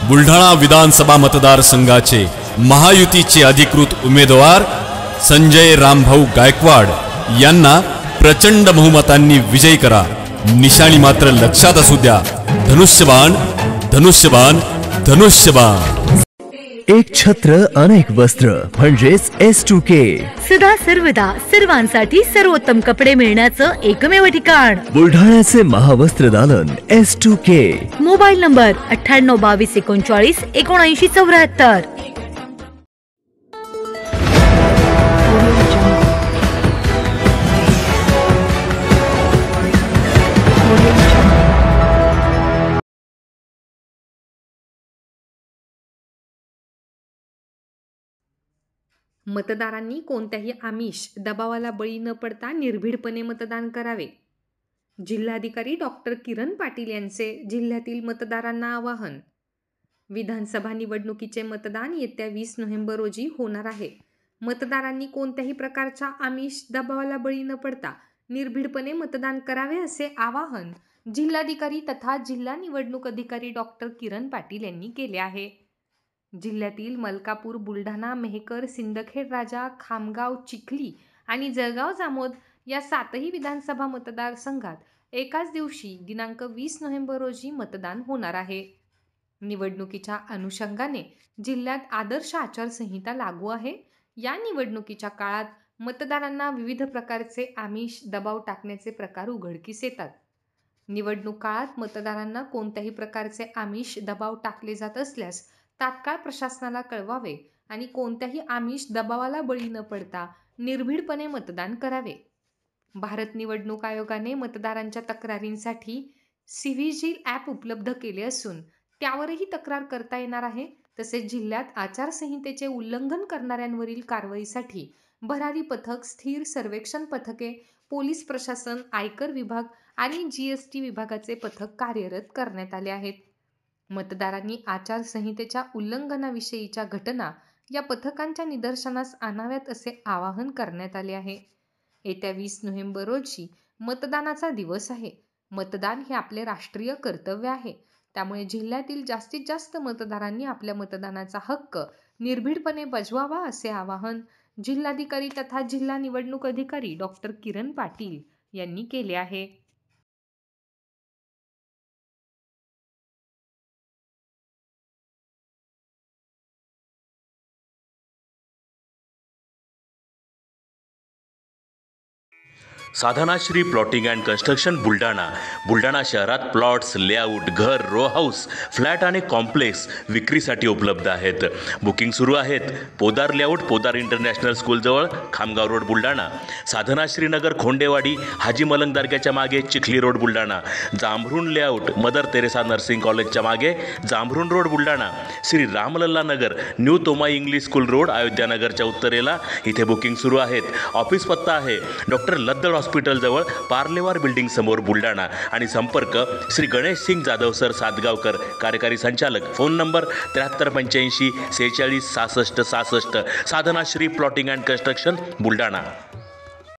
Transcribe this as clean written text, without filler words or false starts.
बुलढाणा विधानसभा मतदारसंघाचे महायुतीचे अधिकृत उमेदवार संजय रामभाऊ गायकवाड यांना प्रचंड बहुमतांनी विजयी करा। निशाणी मात्र लक्षात असू द्या, धनुष्यबाण धनुष्यबाण धनुष्यबाण। एक छत्र अनेक वस्त्र म्हणजेच S2K। सदा सर्वदा सर्वांसाठी सर्वोत्तम कपडे मिळण्याचं एकमेव ठिकाण बुलढाण्याचे महावस्त्र दालन S2K। Mobile number 98 22 39 79 74। मतदारांनी कोणत्याही आमिष दबावाला बळी न पडता निर्भीडपणे मतदान करावे। जिल्हाधिकारी डॉक्टर किरण पाटील यांचे जिल्ह्यातील मतदारांना आवाहन। विधानसभा निवडणुकीचे मतदान येत्या 20 नोव्हेंबर रोजी होणार आहे। मतदारांनी कोणत्याही प्रकारच्या आमिष दबावाला बळी न पडता निर्भीडपणे मतदान करावे असे आवाहन जिल्हाधिकारी तथा जिल्हा निवडणूक अधिकारी डॉक्टर किरण पाटील यांनी केले आहे। जिल्ह्यातील मलकापूर, बुलढाणा, मेहकर, सिंदखेड राजा, खामगाव, चिखली आणि जळगाव जामोद या 7ही विधानसभा मतदारसंघात एकाच दिवशी दिनांक 20 नोव्हेंबर रोजी मतदान होणार आहे। निवडणुकीच्या अनुषंगाने जिल्ह्यात आदर्श आचारसंहिता लागू आहे। या निवडणुकीच्या काळात मतदारांना विविध प्रकारचे आमिष दबाव टाकण्याचे प्रकार उघडकीस येतात। निवडणूक काळात मतदारांना कोणत्याही प्रकारचे आमिष दबाव टाकले जात असल्यास तात्काळ प्रशासनाला कळवावे आणि कोणत्याही आमिष दबावाला बळी न पडता निर्भीडपणे मतदान करावे। भारत निवडणूक आयोगाने मतदारांच्या तक्रारींसाठी CVGIL ॲप उपलब्ध केले असून त्यावरही तक्रार करता येणार आहे। तसेच जिल्ह्यात आचारसंहितेचे उल्लंघन करणाऱ्यांवरील कारवाईसाठी भरारी पथक, स्थिर सर्वेक्षण पथके, पोलीस प्रशासन, आयकर विभाग आणि GST विभागाचे पथक कार्यरत करण्यात आले आहेत। मतदारांनी आचारसंहितेच्या उल्लंघनाविषयीच्या घटना या पथकांच्या निदर्शनास आणाव्यात असे आवाहन करण्यात आले आहे। येत्या 20 नोव्हेंबर रोजी मतदानाचा दिवस आहे। मतदान हे आपले राष्ट्रीय कर्तव्य आहे। त्यामुळे जिल्ह्यातील जास्तीत जास्त मतदारांनी आपल्या मतदानाचा हक्क निर्भीडपणे बजवावा असे आवाहन जिल्हाधिकारी तथा जिल्हा निवडणूक अधिकारी डॉक्टर किरण पाटील यांनी केले आहे। Sadhana Shri plotting and construction Buldhana. Buldhana शहरात प्लॉट्स, लेआउट, घर, रो हाऊस, फ्लॅट आणि कॉम्प्लेक्स विक्रीसाठी उपलब्ध आहेत। बुकिंग सुरू आहेत। पोदार लेआउट, पोदार इंटरनॅशनल स्कूलजवळ, खामगाव रोड, बुलढाणा। साधना श्रीनगर, खोंडेवाडी, हाजी मलंग दर्ग्याच्या मागे, Chikhli road, Buldhana. Jambhrun layout, mother Teresa nursing कॉलेजच्या मागे, Jambhrun road, Buldhana. Shri Ramlalla Nagar, new Tomai English school road, अयोध्यानगरच्या उत्तरेला, इथे बुकिंग सुरू आहेत। ऑफिस पत्ता आहे डॉक्टर लद्दड हॉस्पिटल जवळ, पार्लेवार बिल्डिंग समोर, बुलढाणा। आणि संपर्क श्री गणेश सिंग जाधव सर सातगावकर, कार्यकारी संचालक। Phone number 7385 46 66 66। Sadhana Shri plotting and construction Buldhana.